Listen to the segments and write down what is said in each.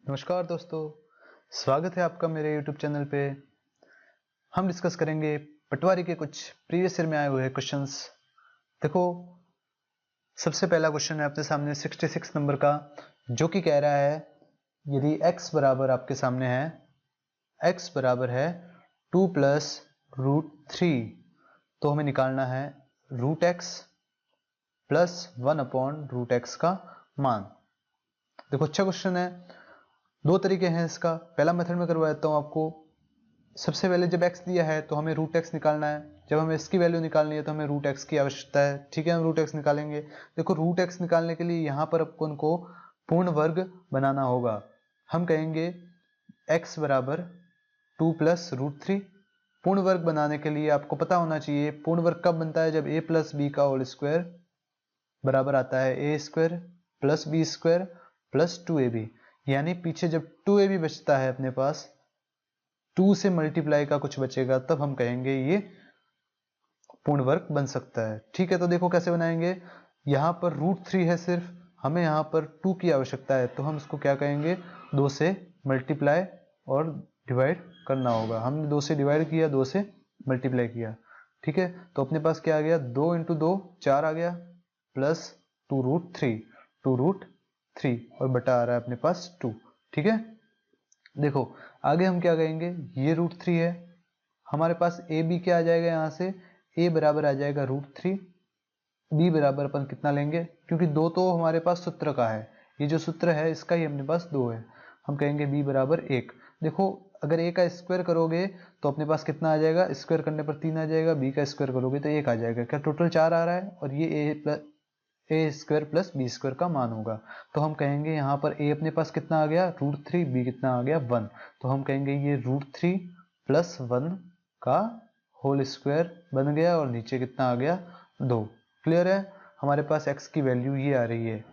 नमस्कार दोस्तों, स्वागत है आपका मेरे YouTube चैनल पे। हम डिस्कस करेंगे पटवारी के कुछ प्रीवियस ईयर में आए हुए क्वेश्चंस। देखो, सबसे पहला क्वेश्चन है अपने सामने 66 नंबर का, जो कि कह रहा है यदि x बराबर आपके सामने है, x बराबर है 2 प्लस रूट 3, तो हमें निकालना है root x plus 1 upon root x का मान। देखो, अच्छा क्वेश्चन है। दो तरीके हैं इसका। पहला मेथड में करवा देता हूँ आपको। सबसे पहले जब x दिया है तो हमें रूट एक्स निकालना है। जब हमें इसकी वैल्यू निकालनी है तो हमें रूट एक्स की आवश्यकता है। ठीक है, हम रूट एक्स निकालेंगे। देखो, रूट एक्स निकालने के लिए यहाँ पर अपन को पूर्ण वर्ग बनाना होगा। हम कहेंगे x बराबर 2 प्लस रूट 3। पूर्ण वर्ग बनाने के लिए आपको पता होना चाहिए पूर्ण वर्ग कब बनता है, जब a प्लस बी का होल स्क्वायर बराबर आता है a square plus b square plus 2ab। यानी पीछे जब 2ab बचता है अपने पास, 2 से मल्टीप्लाई का कुछ बचेगा, तब हम कहेंगे ये पूर्ण वर्ग बन सकता है। ठीक है, तो देखो कैसे बनाएंगे। यहाँ पर रूट 3 है, सिर्फ हमें यहाँ पर 2 की आवश्यकता है, तो हम इसको क्या कहेंगे, 2 से मल्टीप्लाई और डिवाइड करना होगा। हमने 2 से डिवाइड किया, 2 से मल्टीप्लाई किया। ठीक है, तो अपने पास क्या आ गया, 2 इंटू 2 4 आ गया, प्लस 2 रूट 3 और बटा आ रहा है अपने पास 2। ठीक है, देखो आगे हम क्या कहेंगे, ये रूट 3 है, हमारे पास ए बी क्या आ जाएगा, यहाँ से ए बराबर आ जाएगा रूट 3, बी बराबर अपन कितना लेंगे, क्योंकि 2 तो हमारे पास सूत्र का है, ये जो सूत्र है इसका ही अपने पास 2 है, हम कहेंगे बी बराबर 1। देखो, अगर ए का स्क्वायर करोगे तो अपने पास कितना आ जाएगा, स्क्वायर करने पर 3 आ जाएगा, बी का स्क्वायर करोगे तो 1 आ जाएगा। क्या टोटल 4 आ रहा है, और ये ए स्क्वायर प्लस बी स्क्वायर का मान होगा। तो हम कहेंगे यहाँ पर ए अपने पास कितना आ गया, रूट 3, बी कितना आ गया 1। तो हम कहेंगे ये रूट 3 प्लस 1 का होल स्क्वायर बन गया, और नीचे कितना आ गया 2। क्लियर है, हमारे पास x की वैल्यू ये आ रही है।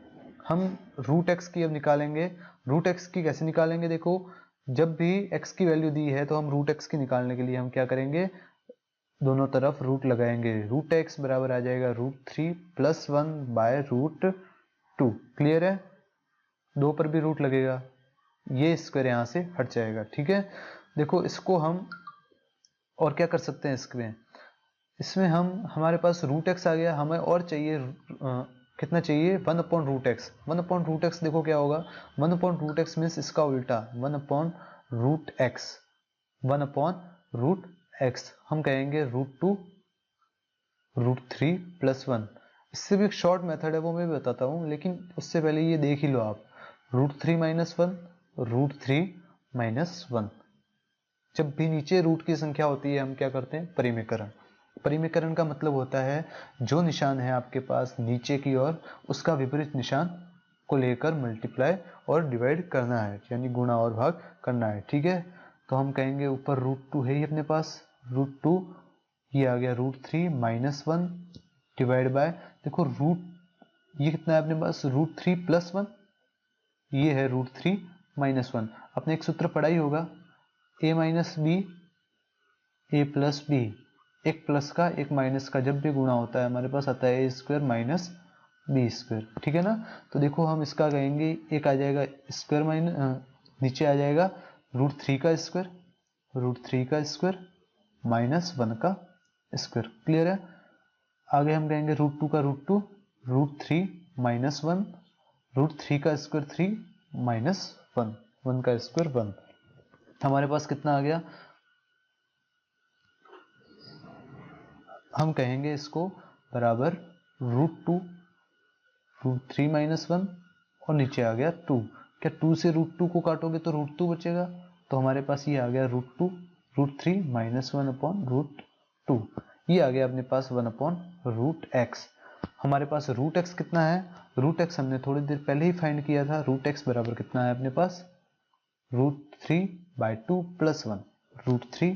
हम रूट एक्स की अब निकालेंगे। रूट एक्स की कैसे निकालेंगे, देखो, जब भी x की वैल्यू दी है तो हम रूट एक्स की निकालने के लिए हम क्या करेंगे, दोनों तरफ रूट लगाएंगे। रूट एक्स बराबर आ जाएगा root 3 plus 1 by root 2। Clear है, 2 पर भी रूट लगेगा, ये स्क्वायर यहाँ से हट जाएगा। ठीक है, देखो इसको हम और क्या कर सकते हैं, इसमें हम, हमारे पास रूट एक्स आ गया, हमें और चाहिए कितना चाहिए, 1 upon root x. 1 upon root x देखो क्या होगा, 1 अपॉन रूट एक्स मीन्स इसका उल्टा, 1 upon root x. 1 upon root x हम कहेंगे रूट 2 रूट 3 प्लस 1। इससे भी एक शॉर्ट मेथड है, वो मैं भी बताता हूँ, लेकिन उससे पहले ये देख ही लो आप, रूट 3 माइनस 1 रूट 3 माइनस 1। जब भी नीचे रूट की संख्या होती है हम क्या करते हैं, परिमेकरण। परिमेकरण का मतलब होता है जो निशान है आपके पास नीचे की ओर, उसका विपरीत निशान को लेकर मल्टीप्लाई और डिवाइड करना है, यानी गुणा और भाग करना है। ठीक है, तो हम कहेंगे ऊपर रूट 2 है ही अपने पास, रूट 2, ये आ गया रूट 3 माइनस 1 डिवाइड बाय, देखो रूट ये कितना है अपने पास, रूट 3 प्लस 1, ये है रूट 3 माइनस 1। आपने एक सूत्र पढ़ा ही होगा, ए माइनस बी ए प्लस बी, एक प्लस का एक माइनस का जब भी गुणा होता है हमारे पास आता है a square minus B square. ठीक है ना, तो देखो हम इसका कहेंगे, एक आ जाएगा स्क्वायर माइनस, नीचे आ जाएगा रूट 3 का स्क्वायर, रूट 3 का स्क्वायर माइनस 1 का स्क्वायर। क्लियर है, आगे हम कहेंगे रूट 2 का रूट 2, रूट 3 माइनस 1, रूट 3 का स्क्वायर 3 माइनस 1, 1 का स्क्वायर 1। हमारे पास कितना आ गया, हम कहेंगे इसको बराबर रूट 2 रूट 3 माइनस 1, और नीचे आ गया 2। क्या 2 से रूट 2 को काटोगे तो रूट 2 बचेगा, तो हमारे पास ये आ गया root 2 root 3 minus 1 upon root 2। ये आ गया अपने पास 1 अपॉन रूट एक्स। हमारे पास रूट एक्स कितना है, रूट एक्स हमने थोड़ी देर पहले ही फाइंड किया था। रूट एक्स बराबर कितना है अपने पास, root 3 by 2 plus 1, root 3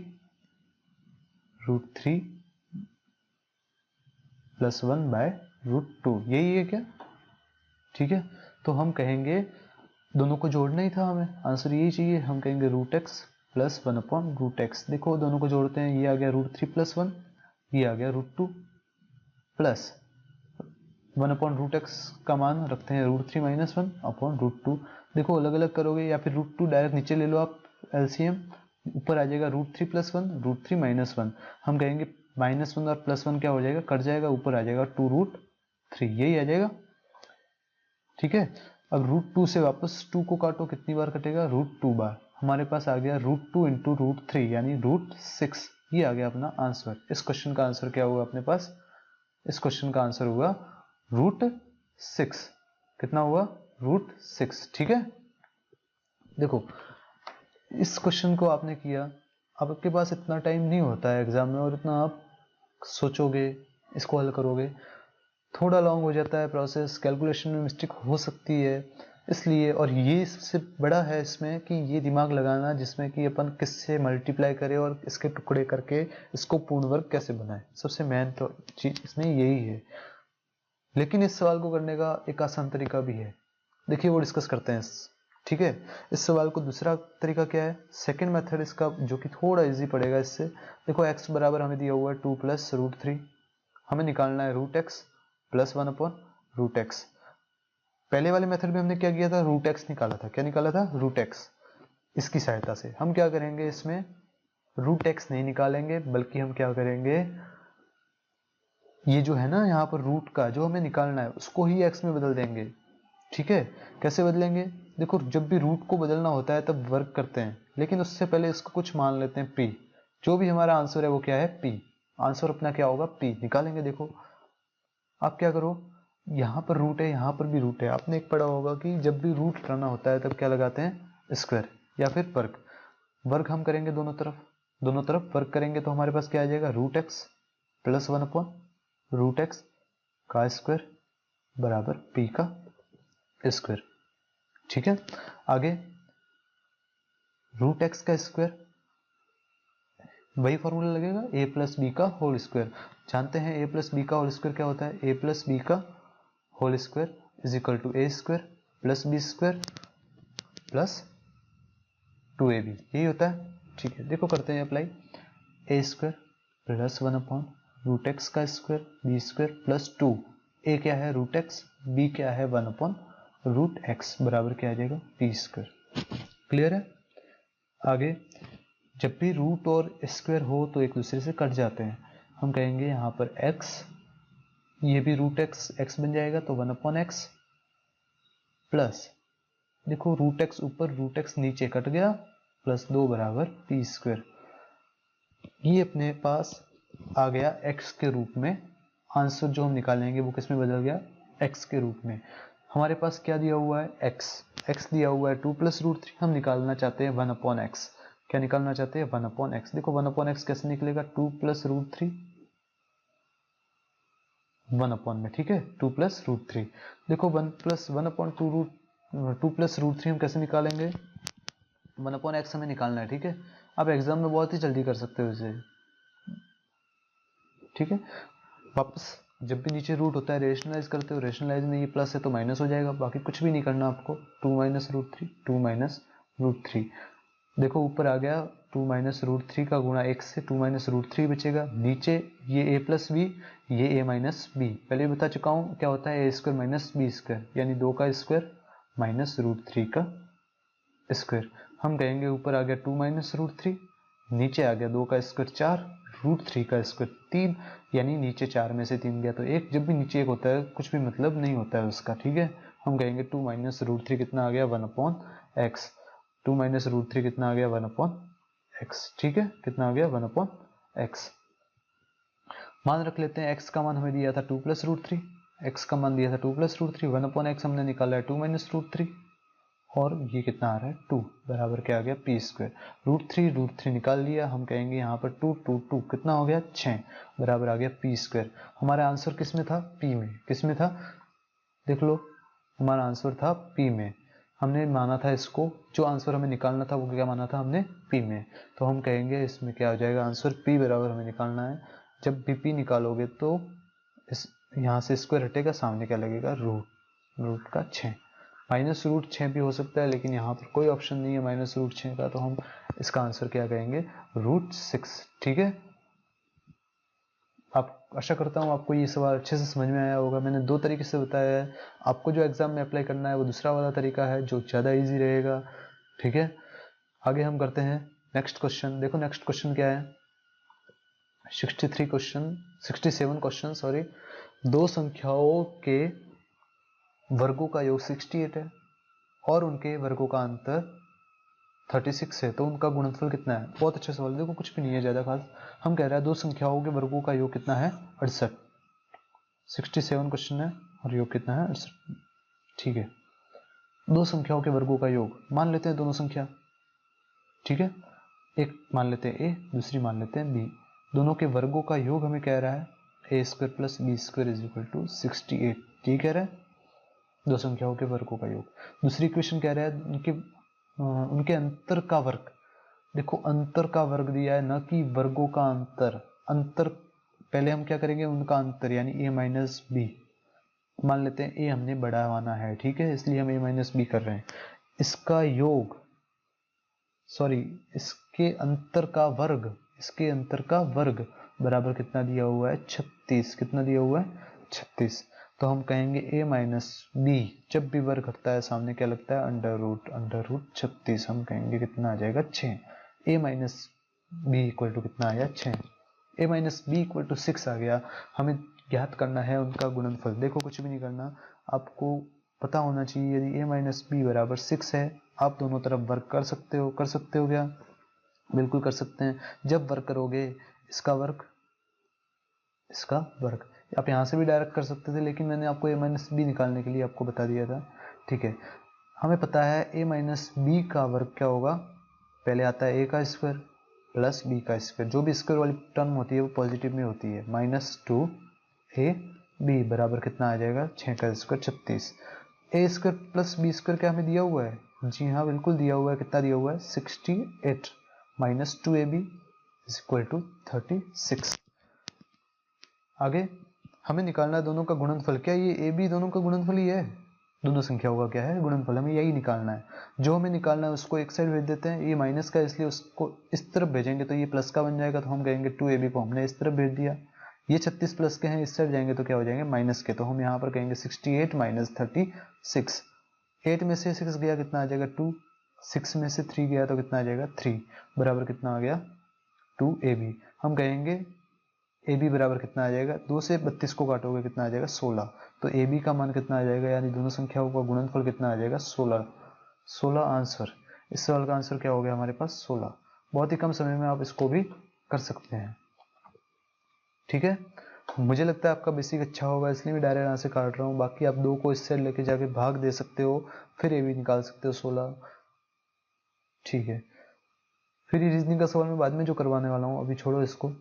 plus 1 by root 2, यही है क्या। ठीक है, तो हम कहेंगे दोनों को जोड़ना ही था, हमें आंसर यही चाहिए। हम कहेंगे root x plus 1 upon root x. देखो दोनों को जोड़ते हैं, ये आ गया रूट 3 प्लस 1, ये आ गया root 2 plus 1 upon root x का मान रखते हैं रूट 3 माइनस 1 अपॉन रूट 2। देखो अलग अलग करोगे या फिर √2 डायरेक्ट नीचे ले लो आप एलसीएम, ऊपर आ जाएगा √3 + 1 √3 - 1। हम कहेंगे -1 और +1 क्या हो जाएगा, कट जाएगा, ऊपर आ जाएगा 2√3, यही आ जाएगा। ठीक है, अब √2 से वापस 2 को काटो, कितनी बार कटेगा, √2 बार। हमारे पास आ गया √2 × √3 यानी √6, ये आ गया अपना आंसर। इस क्वेश्चन का आंसर क्या हुआ अपने पास, इस क्वेश्चन का आंसर हुआ √6। कितना हुआ, √6। ठीक है, देखो इस क्वेश्चन को आपने किया, आपके पास इतना टाइम नहीं होता है एग्जाम में और इतना आप सोचोगे, इसको हल करोगे, थोड़ा लॉन्ग हो जाता है प्रोसेस, कैलकुलेशन में मिस्टेक हो सकती है इसलिए। और ये सबसे बड़ा है इसमें कि ये दिमाग लगाना जिसमें कि अपन किससे मल्टीप्लाई करें और इसके टुकड़े करके इसको पूर्ण वर्ग कैसे बनाए, सबसे मेन तो चीज इसमें यही है। लेकिन इस सवाल को करने का एक आसान तरीका भी है, देखिए वो डिस्कस करते हैं। ठीक है, इस सवाल को दूसरा तरीका क्या है, सेकंड मेथड इसका, जो कि थोड़ा इजी पड़ेगा इससे। देखो x बराबर हमें दिया हुआ है 2 + √3, हमें निकालना है √x + 1/√x। पहले वाले मेथड में हमने क्या किया था, √x निकाला था, क्या निकाला था, √x। इसकी सहायता से हम क्या करेंगे, इसमें √x नहीं निकालेंगे, बल्कि हम क्या करेंगे, ये जो है ना यहाँ पर रूट का जो हमें निकालना है उसको ही x में बदल देंगे। ठीक है, कैसे बदलेंगे, देखो जब भी रूट को बदलना होता है तब वर्क करते हैं, लेकिन उससे पहले इसको कुछ मान लेते हैं p। जो भी हमारा आंसर है वो क्या है, p। आंसर अपना क्या होगा, p निकालेंगे। देखो आप क्या करो, यहाँ पर रूट है, यहाँ पर भी रूट है, आपने एक पढ़ा होगा कि जब भी रूट हटाना होता है तब क्या लगाते हैं, स्क्वायर या फिर वर्ग। वर्ग हम करेंगे दोनों तरफ, दोनों तरफ वर्ग करेंगे तो हमारे पास क्या आ जाएगा, √x + 1/√x का स्क्वायर बराबर p का स्क्वायर। ठीक है, आगे √x का स्क्वायर, वही फॉर्मूला लगेगा a + b का होल स्क्वायर। जानते हैं a + b का होल स्क्वायर क्या होता है, a + b का whole square = a² + b² + 2ab, यही होता है। ठीक है, देखो करते हैं अप्लाई, a² + 1/√x का स्क्वायर b² + 2, a क्या है √x, b क्या है 1/√x बराबर क्या आ जाएगा, p²। क्लियर है। आगे जब भी रूट और स्क्वायर हो तो एक दूसरे से कट जाते हैं, हम कहेंगे यहाँ पर x, ये भी √x बन जाएगा तो 1/x प्लस, देखो √x ऊपर √x नीचे कट गया, +2 बराबर p²। ये अपने पास आ गया x के रूप में, आंसर जो हम निकालेंगे वो किस में बदल गया, x के रूप में। हमारे पास क्या दिया हुआ है, x दिया हुआ है 2 + √3, हम निकालना चाहते हैं 1/x। क्या निकालना चाहते हैं, 1/x। देखो 1/x कैसे निकलेगा, 2 + √3 1/ में, ठीक है, 2 + √3। देखो 2 + √3 हम कैसे निकालेंगे, 1/x हमें निकालना है। ठीक है, आप एग्जाम में बहुत ही जल्दी कर सकते हो इसे। ठीक है, वापस जब भी नीचे रूट होता है रेशनलाइज करते हो, रेशनलाइज में ये प्लस है तो माइनस हो जाएगा, बाकी कुछ भी नहीं करना आपको। 2 - √3 2 - √3, देखो ऊपर आ गया 2 - √3 का गुणा x से 2 - √3 बचेगा, नीचे ये a + b, ये a - b, पहले बता चुका हूँ क्या होता है, a² - b² यानी 2 का स्क्वायर माइनस √3 का स्क्वायर। हम कहेंगे ऊपर आ गया 2 - √3, नीचे आ गया 2 का स्क्वायर 4, √3 का स्क्वायर 3, यानी नीचे 4 में से 3 गया तो 1। जब भी नीचे 1 होता है कुछ भी मतलब नहीं होता है उसका। ठीक है, हम कहेंगे 2 - √3 कितना आ गया, 1/x। 2 - √3 कितना आ गया, 1/x। ठीक है, कितना आ गया, 1/x। मान रख लेते हैं x का मान हमें दिया था 2 + √3, x का मान दिया था 2 + √3, 1/x हमने निकाला है 2 - √3, और ये कितना आ रहा है, 2 बराबर क्या आ गया, p²। √3 निकाल लिया, हम कहेंगे यहाँ पर 2 2 2 कितना हो गया, 6 बराबर आ गया p²। हमारा आंसर किस में था, p में। किस में था, देख लो, हमारा आंसर था p में। हमने माना था इसको, जो आंसर हमें निकालना था वो क्या माना था हमने, p में। तो हम कहेंगे इसमें क्या हो जाएगा आंसर, p बराबर हमें निकालना है। जब भी p निकालोगे तो इस यहाँ से स्क्वायर हटेगा, सामने क्या लगेगा, रूट का 6। -√6 भी हो सकता है, लेकिन यहाँ पर कोई ऑप्शन नहीं है -√6 का, तो हम इसका आंसर क्या कहेंगे, √6। ठीक है, आप आशा करता हूँ आपको ये सवाल अच्छे से समझ में आया होगा। मैंने दो तरीके से बताया है, आपको जो एग्जाम में अप्लाई करना है वो दूसरा वाला तरीका है जो ज़्यादा इजी रहेगा। ठीक है, आगे हम करते हैं नेक्स्ट क्वेश्चन। देखो नेक्स्ट क्वेश्चन क्या है, 67 क्वेश्चन सॉरी। दो संख्याओं के वर्गों का योग 68 है और उनके वर्गों का अंतर 36 है, तो उनका गुणनफल कितना है। बहुत अच्छा सवाल, देखो कुछ भी नहीं है ज़्यादा खास। हम कह रहे हैं दो संख्याओं के वर्गों का योग कितना है, 68। 67 क्वेश्चन है और योग कितना है, 68। ठीक है, दो संख्याओं के वर्गों का योग मान लेते हैं दोनों संख्या। ठीक है, एक मान लेते हैं ए, दूसरी मान लेते हैं बी। दोनों के वर्गों का योग हमें कह रहा है a square plus b square is equal to 68। ठीक कह रहा है, दो संख्याओं के वर्गों का योग। दूसरी इक्वेशन कह रहा है उनके अंतर का वर्ग। देखो अंतर का वर्ग दिया है, न कि वर्गों का अंतर। अंतर पहले हम क्या करेंगे, उनका अंतर यानी ए माइनस बी। मान लेते हैं ए हमने बढ़ावाना है, ठीक है, इसलिए हम ए माइनस बी कर रहे हैं। इसका योग इसके अंतर का वर्ग बराबर कितना दिया हुआ है, 36। कितना दिया हुआ है, 36। तो हम कहेंगे ए माइनस बी, जब भी वर्ग घटता है सामने क्या लगता है, अंडर रूट 36। हम कहेंगे कितना आ जाएगा, 6। ए माइनस बी इक्वल टू कितना आया, 6। ए माइनस बी इक्वल टू 6 आ गया। हमें ज्ञात करना है उनका गुणनफल। देखो कुछ भी नहीं करना, आपको पता होना चाहिए यदि ए माइनस बी बराबर 6 है, आप दोनों तरफ वर्ग कर सकते हो क्या, बिल्कुल कर सकते हैं। जब वर्ग करोगे इसका वर्ग आप यहाँ से भी डायरेक्ट कर सकते थे, लेकिन मैंने आपको ए माइनस बी निकालने के लिए आपको बता दिया था। ठीक है, हमें पता है ए माइनस बी का वर्ग क्या होगा, पहले आता है ए का स्क्वायर प्लस बी का स्क्वायर। जो भी स्क्वायर वाली टर्म होती है वो पॉजिटिव में होती है। -2 ए बी बराबर कितना आ जाएगा, 6 का स्क्वायर 36। ए स्क्वायर प्लस बी स्क्वायर क्या हमें दिया हुआ है, जी हाँ बिल्कुल दिया हुआ है। कितना दिया हुआ है, 68 -2 AB इज इक्वल टू 36। आगे हमें निकालना है दोनों का गुणनफल। क्या ये ए बी दोनों का गुणनफल ही है, दोनों संख्याओं का क्या है, गुणनफल। हमें यही निकालना है। जो हमें निकालना है उसको एक साइड भेज देते हैं, ये माइनस का इसलिए उसको इस तरफ भेजेंगे तो ये प्लस का बन जाएगा, तो हम कहेंगे 2AB को हमने इस तरफ भेज दिया। ये 36 प्लस के हैं, इस साइड जाएंगे तो क्या हो जाएंगे, माइनस के, तो हम यहाँ पर कहेंगे 68 माइनस 36। 8 में से 6 गया कितना आ जाएगा, 2। 6 में से 3 गया तो कितना आ जाएगा, 3 बराबर कितना आ गया, 2AB। हम कहेंगे ए बी बराबर कितना आ जाएगा, 2 से 32 को काटोगे कितना आ जाएगा, 16। तो ए बी का मान कितना आ जाएगा, यानी दोनों संख्याओं का गुणनफल कितना आ जाएगा, 16 आंसर। इस सवाल का आंसर क्या हो गया हमारे पास, 16। बहुत ही कम समय में आप इसको भी कर सकते हैं। ठीक है, मुझे लगता है आपका बेसिक अच्छा होगा, इसलिए मैं डायरेक्ट यहाँ से काट रहा हूँ। बाकी आप 2 को इस साइड लेके जाके भाग दे सकते हो, फिर ए बी निकाल सकते हो 16। ठीक है, फिर रीजनिंग का सवाल मैं बाद में जो करवाने वाला हूँ, अभी छोड़ो इसको।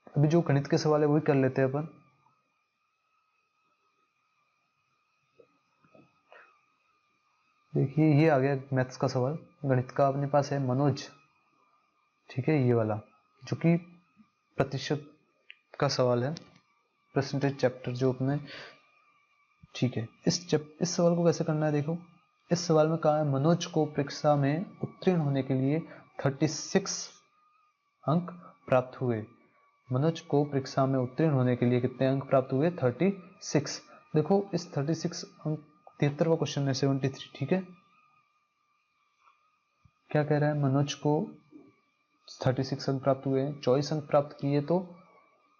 अभी जो गणित के सवाल है वही कर लेते हैं अपन। देखिए ये आ गया मैथ्स का सवाल, गणित का अपने पास है मनोज। ठीक है, ये वाला जो कि प्रतिशत का सवाल है, परसेंटेज चैप्टर जो अपने। ठीक है, इस सवाल को कैसे करना है, देखो इस सवाल में कहा है मनोज को परीक्षा में उत्तीर्ण होने के लिए 36 अंक प्राप्त हुए। मनोज को परीक्षा में उत्तीर्ण होने के लिए कितने अंक प्राप्त हुए, 36। देखो इस 36 अंक 73वां क्वेश्चन है 73। ठीक है, क्या कह रहा है, मनोज को 36 अंक प्राप्त हुए हैं, 24 अंक प्राप्त किए तो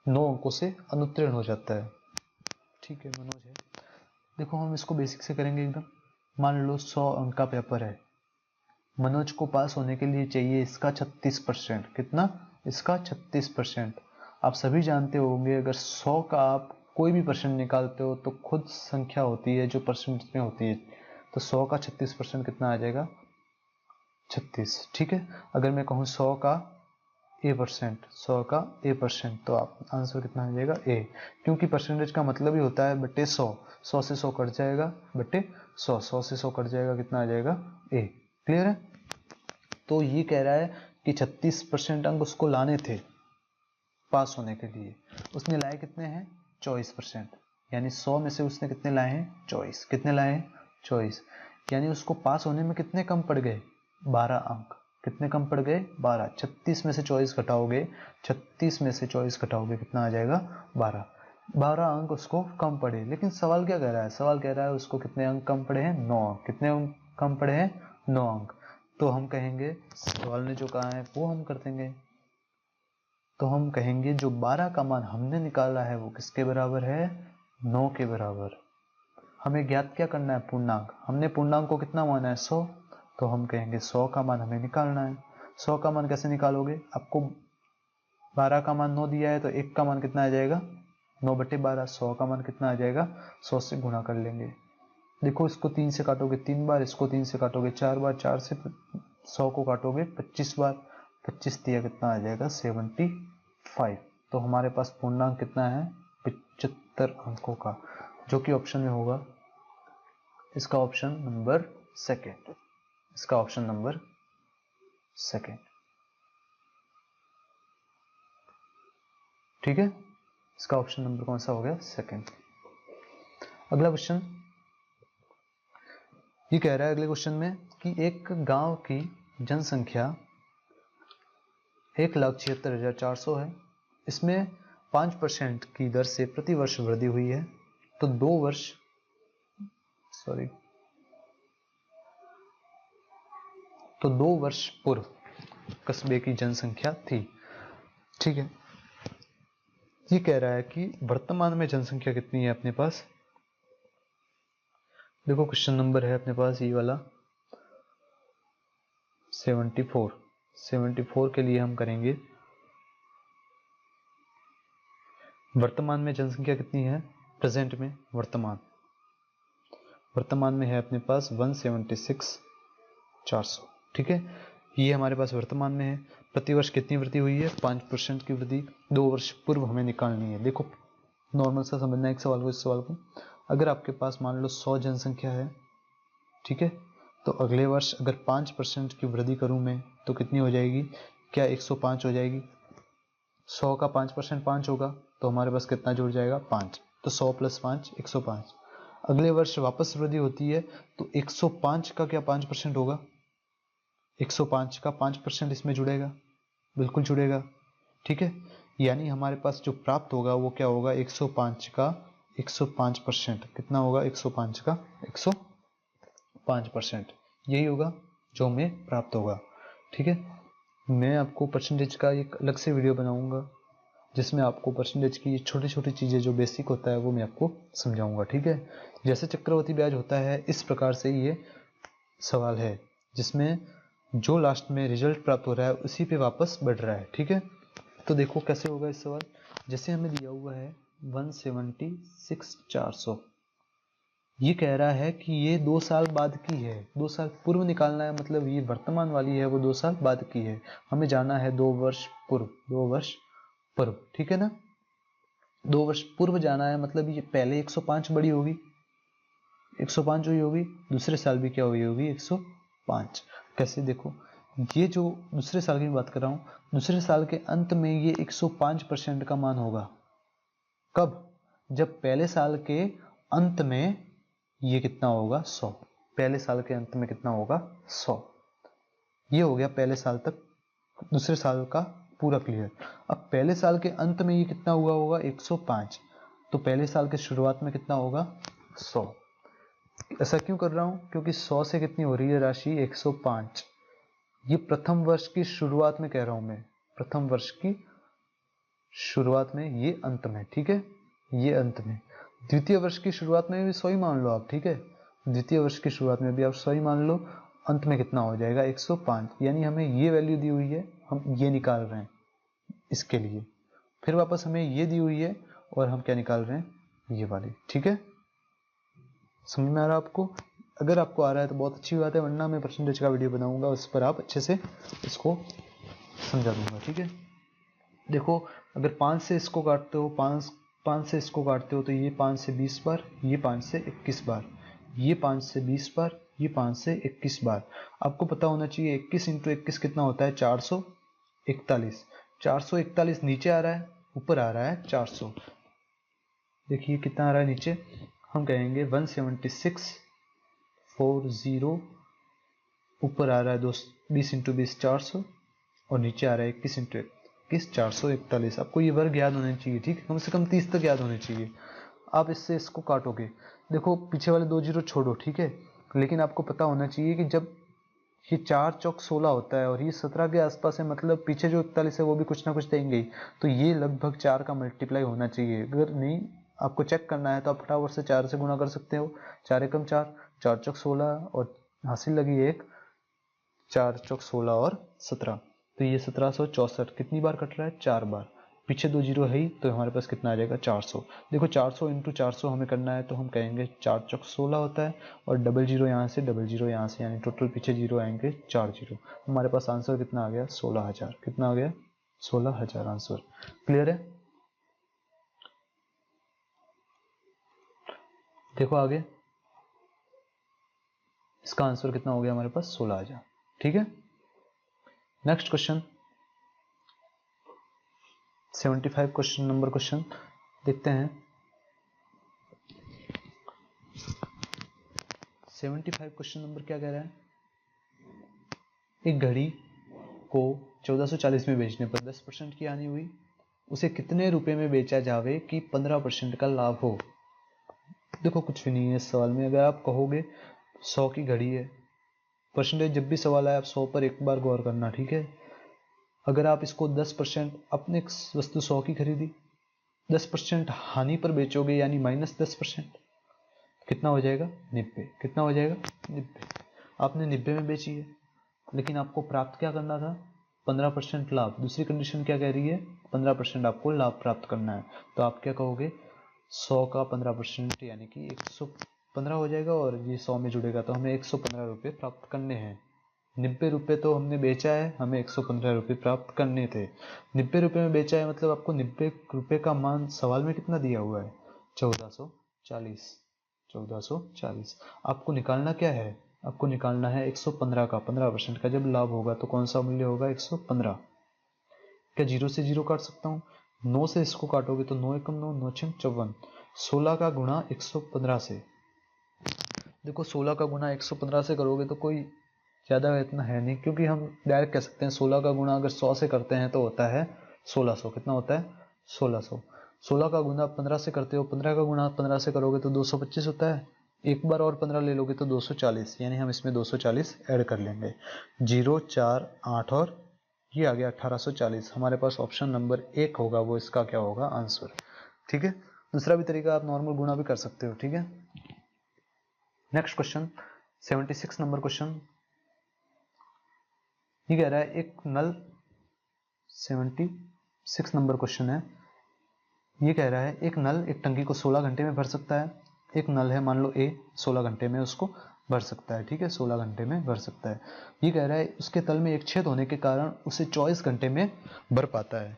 9 अंकों से अनुत्तीर्ण हो जाता है। ठीक है, मनोज है। देखो हम इसको बेसिक से करेंगे एकदम। मान लो 100 अंक का पेपर है, मनोज को पास होने के लिए चाहिए इसका 36%। कितना, इसका 36%। आप सभी जानते होंगे अगर 100 का आप कोई भी परसेंट निकालते हो तो खुद संख्या होती है जो परसेंट में होती है, तो 100 का 36% कितना आ जाएगा, 36। ठीक है, अगर मैं कहूँ 100 का A%, तो आप आंसर कितना आ जाएगा, A। क्योंकि परसेंटेज का मतलब ही होता है बटे 100। 100 से 100 कट जाएगा बटे 100, 100 से 100 कट जाएगा, कितना आ जाएगा, A। क्लियर है। तो ये कह रहा है कि 36% अंक उसको लाने थे पास होने के लिए, उसने लाए कितने हैं, 24%। यानी 100 में से उसने कितने लाए हैं, 24। कितने लाए हैं, 24। यानी उसको पास होने में कितने कम पड़ गए, 12 अंक। कितने कम पड़ गए 12। 36 में से 24 घटाओगे, 36 में से 24 घटाओगे कितना आ जाएगा 12। 12 अंक उसको कम पड़े, लेकिन सवाल क्या कह रहा है, सवाल कह रहा है उसको कितने अंक कम पड़े हैं 9 अंक। कितने अंक कम पड़े हैं 9 अंक। तो हम कहेंगे सवाल ने जो कहा है वो हम कर देंगे। तो हम कहेंगे जो 12 का मान हमने निकाला है वो किसके बराबर है 9 के बराबर। हमें ज्ञात क्या करना है पूर्णांक। हमने पूर्णांक को कितना माना है 100, तो हम कहेंगे 100 का मान हमें निकालना है। 100 का मान कैसे निकालोगे, आपको 12 का मान 9 दिया है तो 1 का मान कितना आ जाएगा 9/12। 100 का मान कितना आ जाएगा 100 से गुणा कर लेंगे। देखो इसको 3 से काटोगे 3 बार, इसको 3 से काटोगे 4 बार, 4 से 100 को काटोगे 25 बार, 25 दिया कितना आ जाएगा 75। तो हमारे पास पूर्णांक कितना है 75 अंकों का, जो कि ऑप्शन में होगा इसका ऑप्शन नंबर सेकेंड। इसका ऑप्शन नंबर सेकेंड। ठीक है, इसका ऑप्शन नंबर कौन सा हो गया सेकेंड। अगला क्वेश्चन ये कह रहा है अगले क्वेश्चन में कि एक गांव की जनसंख्या 1,76,400 है। इसमें 5% की दर से प्रति वर्ष वृद्धि हुई है। तो 2 वर्ष पूर्व कस्बे की जनसंख्या थी। ठीक है, ये कह रहा है कि वर्तमान में जनसंख्या कितनी है अपने पास। देखो क्वेश्चन नंबर है अपने पास ये वाला 74 के लिए हम करेंगे वर्तमान में जनसंख्या कितनी है, प्रेजेंट में वर्तमान में है अपने पास 176,400। ठीक है, ये हमारे पास वर्तमान में है। प्रतिवर्ष कितनी वृद्धि हुई है 5% की वृद्धि 2 वर्ष पूर्व हमें निकालनी है। देखो नॉर्मल सा समझना है एक सवाल को इस सवाल को। अगर आपके पास मान लो 100 जनसंख्या है, ठीक है, तो अगले वर्ष अगर 5% की वृद्धि करूं मैं तो कितनी हो जाएगी, क्या 105 हो जाएगी। 100 का 5% 5 होगा, तो हमारे पास कितना जुड़ जाएगा 5। तो 100 + 5 105। अगले वर्ष वापस वृद्धि होती है तो 105 का क्या 5% होगा, 105 का 5% इसमें जुड़ेगा, बिल्कुल जुड़ेगा। ठीक है, यानी हमारे पास जो प्राप्त होगा वो क्या होगा 105 का 105%। कितना होगा 105 का 105%, यही होगा जो हमें प्राप्त होगा। ठीक है, मैं आपको परसेंटेज का एक अलग से वीडियो बनाऊंगा जिसमें आपको परसेंटेज की छोटी छोटी चीज़ें जो बेसिक होता है वो मैं आपको समझाऊंगा। ठीक है, जैसे चक्रवृद्धि ब्याज होता है इस प्रकार से ये सवाल है जिसमें जो लास्ट में रिजल्ट प्राप्त हो रहा है उसी पे वापस बढ़ रहा है। ठीक है, तो देखो कैसे होगा इस सवाल। जैसे हमें दिया हुआ है 176,400, ये कह रहा है कि ये 2 साल बाद की है, 2 साल पूर्व निकालना है, मतलब ये वर्तमान वाली है वो 2 साल बाद की है। हमें जाना है 2 वर्ष पूर्व, 2 वर्ष पूर्व। ठीक है ना, 2 वर्ष पूर्व जाना है, मतलब ये पहले 105 बड़ी होगी, 105 हुई होगी, दूसरे साल भी क्या हुई होगी 105। कैसे, देखो ये जो दूसरे साल की बात कर रहा हूं, दूसरे साल के अंत में ये 105% का मान होगा। कब, जब पहले साल के अंत में ये कितना होगा 100। पहले साल के अंत में कितना होगा 100। ये हो गया पहले साल तक, दूसरे साल का पूरा क्लियर। अब पहले साल के अंत में ये कितना हुआ होगा 105, तो पहले साल के शुरुआत में कितना होगा 100। ऐसा क्यों कर रहा हूं, क्योंकि 100 से कितनी हो रही है राशि 105। ये प्रथम वर्ष की शुरुआत में कह रहा हूं मैं, प्रथम वर्ष की शुरुआत में, ये अंत में। ठीक है, ये अंत में। द्वितीय वर्ष की शुरुआत में भी 100 ही मान लो आप। ठीक है, द्वितीय वर्ष की शुरुआत में भी आप 100 ही मान लो, अंत में कितना हो जाएगा 105। यानी हमें ये वैल्यू दी हुई है, हम ये निकाल रहे हैं इसके लिए, फिर वापस हमें ये दी हुई है और हम क्या निकाल रहे हैं ये वाली। ठीक है, समझ में आ रहा है आपको। अगर आपको आ रहा है तो बहुत अच्छी बात है, वरना मैं परसेंटेज का वीडियो बनाऊंगा उस पर आप अच्छे से इसको समझा दूंगा। ठीक है, देखो अगर 5 से इसको काटते हो, 5 से इसको काटते हो तो ये 5 से 20 बार, ये 5 से 21 बार, ये 5 से 20 बार, ये 5 से 21 बार। आपको पता होना चाहिए 21 × 21 कितना होता है 441। 441 नीचे आ रहा है, ऊपर आ रहा है 400। देखिए कितना आ रहा है नीचे, हम कहेंगे 176,400 ऊपर आ रहा है 20 इंटू 20 400 और नीचे आ रहा है 21 इंटू 21 441। आपको ये वर्ग याद होने चाहिए, ठीक है, कम से कम 30 तक याद होने चाहिए। आप इससे इसको काटोगे, देखो पीछे वाले 2 जीरो छोड़ो, ठीक है, लेकिन आपको पता होना चाहिए कि जब ये 4 चौक 16 होता है और ये 17 के आसपास है, मतलब पीछे जो 41 है वो भी कुछ ना कुछ देंगे ही, तो ये लगभग 4 का मल्टीप्लाई होना चाहिए। अगर नहीं आपको चेक करना है तो आप फटाफट से 4 से गुणा कर सकते हो। 4 एकम 4, 4 चौक 16 और हासिल लगी 1, 4 चौक 16 और 17, तो ये 1764 कितनी बार कट रहा है? 4 बार। पीछे 2 जीरो है ही, तो हमारे पास कितना आ जाएगा? 400। देखो 400 इंटू 400 हमें करना है, तो हम कहेंगे 4 चौक 16 होता है और डबल जीरो यहाँ से, डबल जीरो यहाँ से, यानी टोटल पीछे जीरो आएंगे 4 जीरो। हमारे पास आंसर कितना आ गया? 16,000। कितना आ गया? 16,000 आंसर। क्लियर है? देखो आगे, इसका आंसर कितना हो गया हमारे पास? 16,000। ठीक है, नेक्स्ट क्वेश्चन 75 क्वेश्चन देखते हैं। 75 क्वेश्चन नंबर क्या कह रहा है? एक घड़ी को 1440 में बेचने पर 10% की हानि हुई, उसे कितने रुपए में बेचा जावे कि 15% का लाभ हो? देखो कुछ भी नहीं है इस सवाल में। अगर आप कहोगे 100 की घड़ी है, परसेंटेज जब भी सवाल आए आप 100 पर एक बार गौर करना, ठीक है। अगर आप इसको 10%, अपने वस्तु 100 की खरीदी, 10% हानि पर बेचोगे यानी -10%, कितना हो जाएगा? 90। कितना हो जाएगा? 90। आपने 90 में बेची है, लेकिन आपको प्राप्त क्या करना था? 15% लाभ। दूसरी कंडीशन क्या कह रही है? 15% आपको लाभ प्राप्त करना है। तो आप क्या कहोगे? 100 का 15% यानी कि 115 हो जाएगा, और ये 100 में जुड़ेगा, तो हमें 115 रुपये प्राप्त करने हैं। 90 रुपये तो हमने बेचा है, हमें 115 रुपये प्राप्त करने थे। 90 रुपये में बेचा है, मतलब आपको 90 रुपये का मान सवाल में कितना दिया हुआ है? 1440। 1440। आपको निकालना क्या है? आपको निकालना है 115 का 15% का जब लाभ होगा तो कौन सा मूल्य होगा? 115। क्या जीरो से जीरो काट सकता हूँ? 9 से इसको काटोगे तो 9 एकम 9, 9 छम 54। 16 का गुणा 115 से, देखो 16 का गुणा 115 से करोगे तो कोई ज़्यादा इतना है नहीं, क्योंकि हम डायरेक्ट कह सकते हैं 16 का गुणा अगर 100 से करते हैं तो होता है 1600। कितना होता है? 1600। 16 का गुणा 15 से करते हो, 15 का गुणा 15 से करोगे तो 225 होता है। एक बार और 15 ले लोगे तो 240, यानी हम इसमें 240 ऐड कर लेंगे। 0, 4, 8 और ये आ गया 1840। हमारे पास ऑप्शन नंबर 1 होगा, वो इसका क्या होगा? आंसर। ठीक है, दूसरा भी तरीका आप नॉर्मल गुणा भी कर सकते हो। ठीक है, नेक्स्ट क्वेश्चन 76 नंबर क्वेश्चन ये कह रहा है एक नल, 76 नंबर क्वेश्चन है। ये कह रहा है एक नल एक टंकी को 16 घंटे में भर सकता है। एक नल है, मान लो ए, 16 घंटे में उसको भर सकता है। ठीक है, 16 घंटे में भर सकता है। ये कह रहा है उसके तल में एक छेद होने के कारण उसे 24 घंटे में भर पाता है।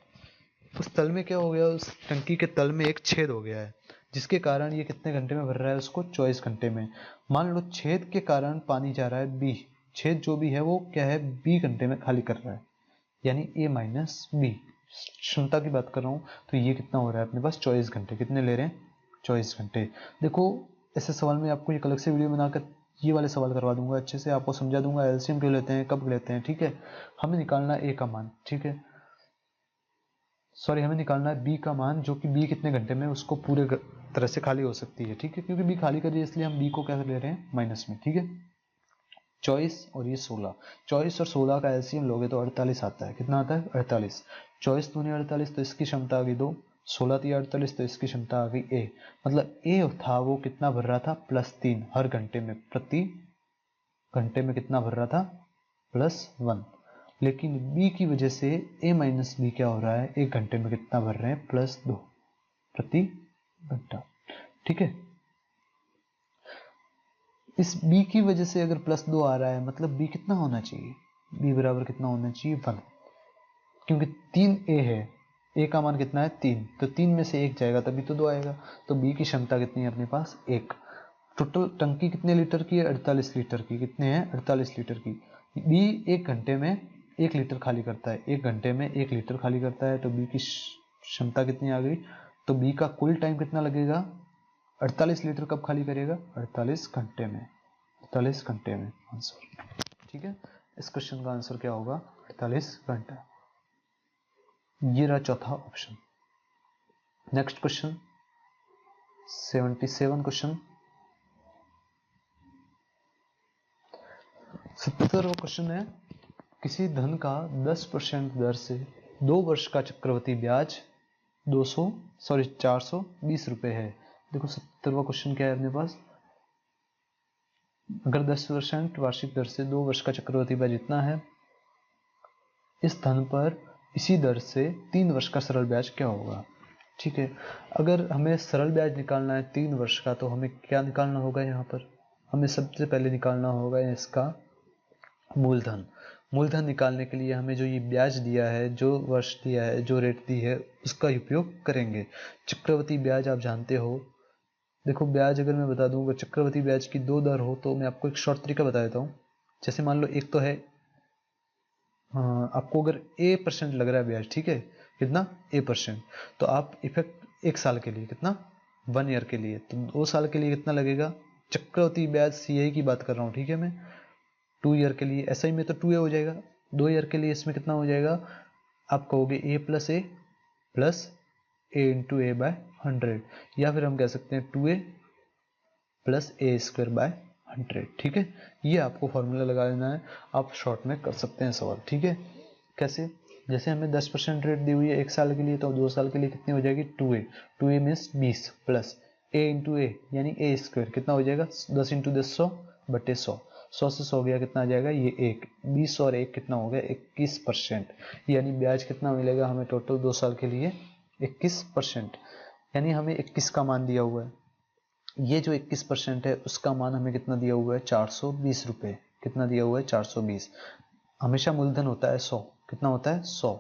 उस तल में क्या हो गया? उस टंकी के तल में एक छेद हो गया है, जिसके कारण ये कितने घंटे में भर रहा है उसको? 24 घंटे में। मान लो छेद के कारण पानी जा रहा है बी, छेद जो भी है वो क्या है? बी घंटे में खाली कर रहा है, यानी ए माइनस बी। क्षमता की बात कर रहा हूँ, तो ये कितना हो रहा है अपने पास? 24 घंटे। कितने ले रहे हैं? 24 घंटे। देखो ऐसे सवाल में आपको एक अलग से वीडियो बनाकर ये वाले सवाल करवा दूंगा, अच्छे से आपको समझा दूंगा एलसीएम क्यों लेते हैं, कब लेते हैं। ठीक है, हमें निकालना है ए का मान, ठीक है, सॉरी हमें निकालना है बी का मान, जो कि बी कितने घंटे में उसको पूरे तरह से खाली हो सकती है। ठीक है, क्योंकि बी खाली कर रही है इसलिए हम बी को क्या ले रहे हैं? माइनस में। ठीक है, 24 और ये 16, 24 और 16 का एलसीएम लोगे तो 48 आता है। कितना आता है? 48। 24 दूनी 48, तो इसकी क्षमता आ गई 2, 16 थी 48, तो इसकी क्षमता आ गई ए। मतलब ए था वो कितना भर रहा था? +3 हर घंटे में, प्रति घंटे में कितना भर रहा था? +1। लेकिन बी की वजह से ए माइनस बी क्या हो रहा है? एक घंटे में कितना भर रहे हैं? +2 प्रति घंटा। ठीक है, इस b की वजह से अगर +2 आ रहा है, मतलब b कितना होना चाहिए? b बराबर कितना होना चाहिए? 1, क्योंकि 3a है, a का मान कितना है? 3, तो 3 में से 1 जाएगा तभी तो 2 आएगा। तो b की क्षमता कितनी है अपने पास? 1। टोटल टंकी कितने लीटर की है? 48 लीटर की। कितने हैं? 48 लीटर की। b एक घंटे में 1 लीटर खाली करता है, एक घंटे में 1 लीटर खाली करता है, तो b की क्षमता कितनी आ गई? तो b का कुल टाइम कितना लगेगा? 48 लीटर कब खाली करेगा? 48 घंटे में। 48 घंटे में आंसर। ठीक है, इस क्वेश्चन का आंसर क्या होगा? 48 घंटा। ये रहा चौथा ऑप्शन। Next question 77 question. 77वां क्वेश्चन है, किसी धन का 10% दर से 2 वर्ष का चक्रवृद्धि ब्याज 420 रुपए है। देखो 77वां क्वेश्चन क्या है अपने पास, अगर 10% वार्षिक दर से 2 वर्ष का चक्रवृद्धि ब्याज इतना है, इस धन पर इसी दर से 3 वर्ष का सरल ब्याज क्या होगा? ठीक है, अगर हमें सरल ब्याज निकालना है 3 वर्ष का, तो हमें क्या निकालना होगा? यहाँ पर हमें सबसे पहले निकालना होगा इसका मूलधन। मूलधन निकालने के लिए हमें जो ये ब्याज दिया है, जो वर्ष दिया है, जो रेट दी है, उसका उपयोग करेंगे। चक्रवृद्धि ब्याज आप जानते हो। देखो ब्याज अगर मैं बता दूंगा, चक्रवृद्धि ब्याज की 2 दर हो तो मैं आपको एक शॉर्ट तरीका बता देता हूँ। जैसे मान लो एक तो है आपको अगर A% लग रहा है ब्याज, ठीक है, कितना A%, तो आप इफेक्ट 1 साल के लिए कितना 1 ईयर के लिए, तो 2 साल के लिए कितना लगेगा? चक्रवृद्धि ब्याज CI की बात कर रहा हूँ, ठीक है, मैं 2 ईयर के लिए SI में तो 2A हो जाएगा, 2 ईयर के लिए इसमें कितना हो जाएगा? आप कहोगे A plus A into A by 100, या फिर हम कह सकते हैं 2A प्लस A² बाय 100। ठीक है, ये आपको फॉर्मूला लगा लेना है, आप शॉर्ट में कर सकते हैं सवाल। ठीक है, कैसे? जैसे हमें 10% रेट दी हुई है 1 साल के लिए, तो 2 साल के लिए कितनी हो जाएगी? 2A means 20 plus A into A यानी A² कितना हो जाएगा? 10 इंटू 10 100 बटे 100, 100 से 100 गया, कितना आ जाएगा? ये 1, 20 और 1 कितना हो गया? 21%। यानी ब्याज कितना मिलेगा हमें टोटल 2 साल के लिए? 21%। यानी हमें 21 का मान दिया हुआ है। ये जो 21% है उसका मान हमें कितना दिया हुआ है? 420 रुपए। कितना दिया हुआ है? 420। हमेशा मूलधन होता है 100, कितना होता है? 100।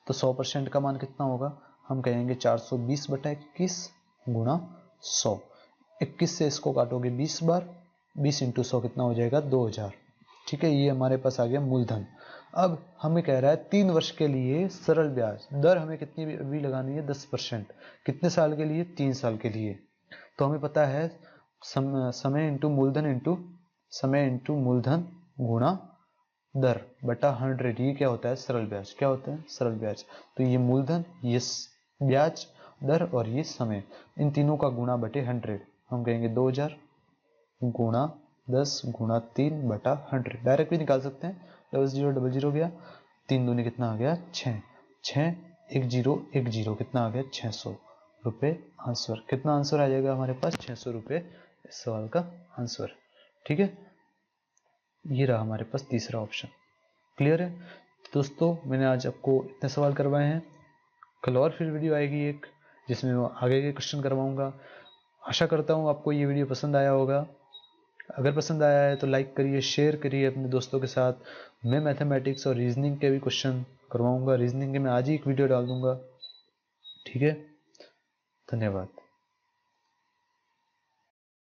तो 100% का मान कितना होगा? हम कहेंगे 420 बटा 21 गुणा 100। 21 से इसको काटोगे 20 बार, 20 इंटू 100 कितना हो जाएगा? 2000। ठीक है, ये हमारे पास आ गया मूलधन। अब हमें कह रहा है 3 वर्ष के लिए सरल ब्याज दर हमें कितनी भी लगानी है? 10%। कितने साल के लिए? 3 साल के लिए। तो हमें पता है समय इंटू मूलधन गुणा दर बटा 100, ये क्या होता है? सरल ब्याज। क्या होता है? सरल ब्याज। तो ये मूलधन, ये ब्याज दर और ये समय, इन तीनों का गुणा बटे 100, हम कहेंगे 2000 गुणा 10 गुणा 3 बटा 100। डायरेक्ट भी निकाल सकते हैं, 0000 गया, 3 दूनी कितना आ गया? 6, 6 1010 कितना आ गया? 600 रुपये आंसर। कितना आंसर आ जाएगा हमारे पास? 600 रुपये इस सवाल का आंसर। ठीक है, ये रहा हमारे पास तीसरा ऑप्शन। क्लियर है दोस्तों? मैंने आज आपको इतने सवाल करवाए हैं। कल और फिर वीडियो आएगी एक, जिसमें मैं आगे के क्वेश्चन करवाऊंगा। आशा करता हूँ आपको ये वीडियो पसंद आया होगा। अगर पसंद आया है तो लाइक करिए, शेयर करिए अपने दोस्तों के साथ। मैं मैथमेटिक्स और रीजनिंग के भी क्वेश्चन करवाऊंगा। रीजनिंग के मैं आज ही एक वीडियो डाल दूंगा। ठीक है, धन्यवाद।